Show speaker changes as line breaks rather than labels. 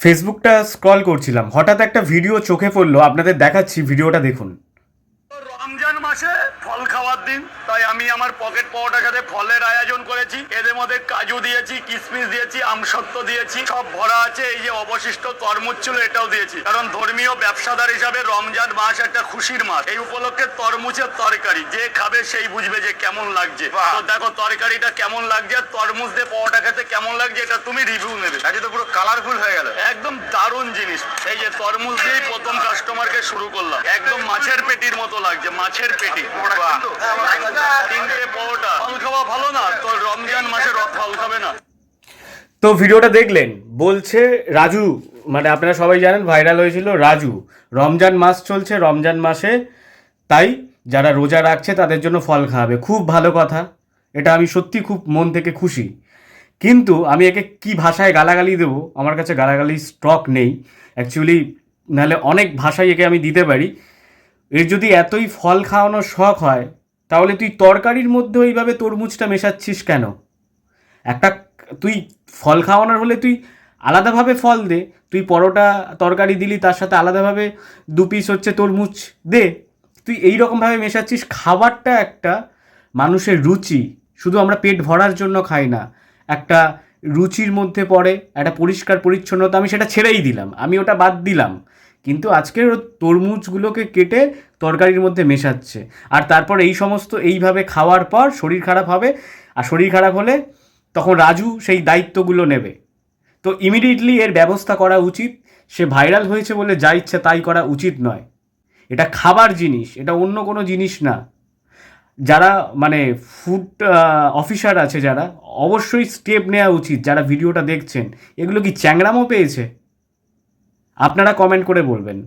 ফেসবুকটা স্ক্রল করছিলাম, হঠাৎ একটা ভিডিও চোখে পড়লো, আপনাদের দেখাচ্ছি, ভিডিওটা দেখুন।
রমজান মাসে ফল খাওয়ার দিন, তাই আমি আমার পকেট পাওয়াটার সাথে ফলের আয়োজন করেছি। এদের মধ্যে কাজু দিয়েছি, কিশমিশ দিয়েছি, আমসত্ত্ব দিয়েছি, সব ভরা আছে। এই যে অবশিষ্ট তরমুজ ছিল এটাও দিয়েছি, কারণ ধর্মীয় ব্যবসাদার হিসাবে রমজান মাস একটা খুশির মাস। এই উপলক্ষে তরমুজের তরকারি যে খাবে সেই বুঝবে যে কেমন লাগছে। তো দেখো তরকারিটা কেমন লাগছে, তরমুজ দিয়ে পাওয়াটা খেতে কেমন লাগছে, এটা তুমি রিভিউ নেবে। আজকে তো পুরো কালারফুল হয়ে গেল, একদম দারুণ জিনিস। এই যে তরমুজ দিয়েই প্রথম কাস্টমারকে শুরু করলাম, একদম মাছের পেটির মতো লাগছে, মাছের পেটি। তিনটে পাওয়াটা, ফল খাওয়া ভালো না তো রমজান মাসে ফল খাবে না।
তো ভিডিওটা দেখলেন, বলছে রাজু, মানে আপনারা সবাই জানেন ভাইরাল হয়েছিল রাজু, রমজান মাস চলছে, রমজান মাসে তাই যারা রোজা রাখছে তাদের জন্য ফল খাওয়াবে। খুব ভালো কথা, এটা আমি সত্যি খুব মন থেকে খুশি। কিন্তু আমি একে কি ভাষায় গালাগালি দেবো, আমার কাছে গালাগালি স্টক নেই অ্যাকচুয়ালি, নাহলে অনেক ভাষায় একে আমি দিতে পারি। এর যদি এতই ফল খাওয়ানোর শখ হয়, তাহলে তুই তরকারির মধ্যে ওইভাবে তরমুজটা মেশাচ্ছিস কেন? একটা, তুই ফল খাওয়ানোর হলে তুই আলাদাভাবে ফল দে, তুই পরোটা তরকারি দিলি তার সাথে আলাদাভাবে 2 পিস হচ্ছে তরমুজ দে। তুই এই রকমভাবে মেশাচ্ছিস। খাবারটা একটা মানুষের রুচি, শুধু আমরা পেট ভরার জন্য খাই না, একটা রুচির মধ্যে পড়ে, একটা পরিষ্কার পরিচ্ছন্নতা। আমি সেটা ছেড়েই দিলাম, আমি ওটা বাদ দিলাম, কিন্তু আজকের তরমুজগুলোকে কেটে তরকারির মধ্যে মেশাচ্ছে। আর তারপর এই সমস্ত এইভাবে খাওয়ার পর শরীর খারাপ হবে, আর শরীর খারাপ হলে তখন রাজু সেই দায়িত্বগুলো নেবে। তো ইমিডিয়েটলি এর ব্যবস্থা করা উচিত। সে ভাইরাল হয়েছে বলে যা ইচ্ছে তাই করা উচিত নয়। এটা খাবার জিনিস, এটা অন্য কোনো জিনিস না। যারা মানে ফুড অফিসার আছে যারা, অবশ্যই স্টেপ নেওয়া উচিত। যারা ভিডিওটা দেখছেন, এগুলো কি চ্যাংড়ামো পেয়েছে? আপনারা কমেন্ট করে বলবেন।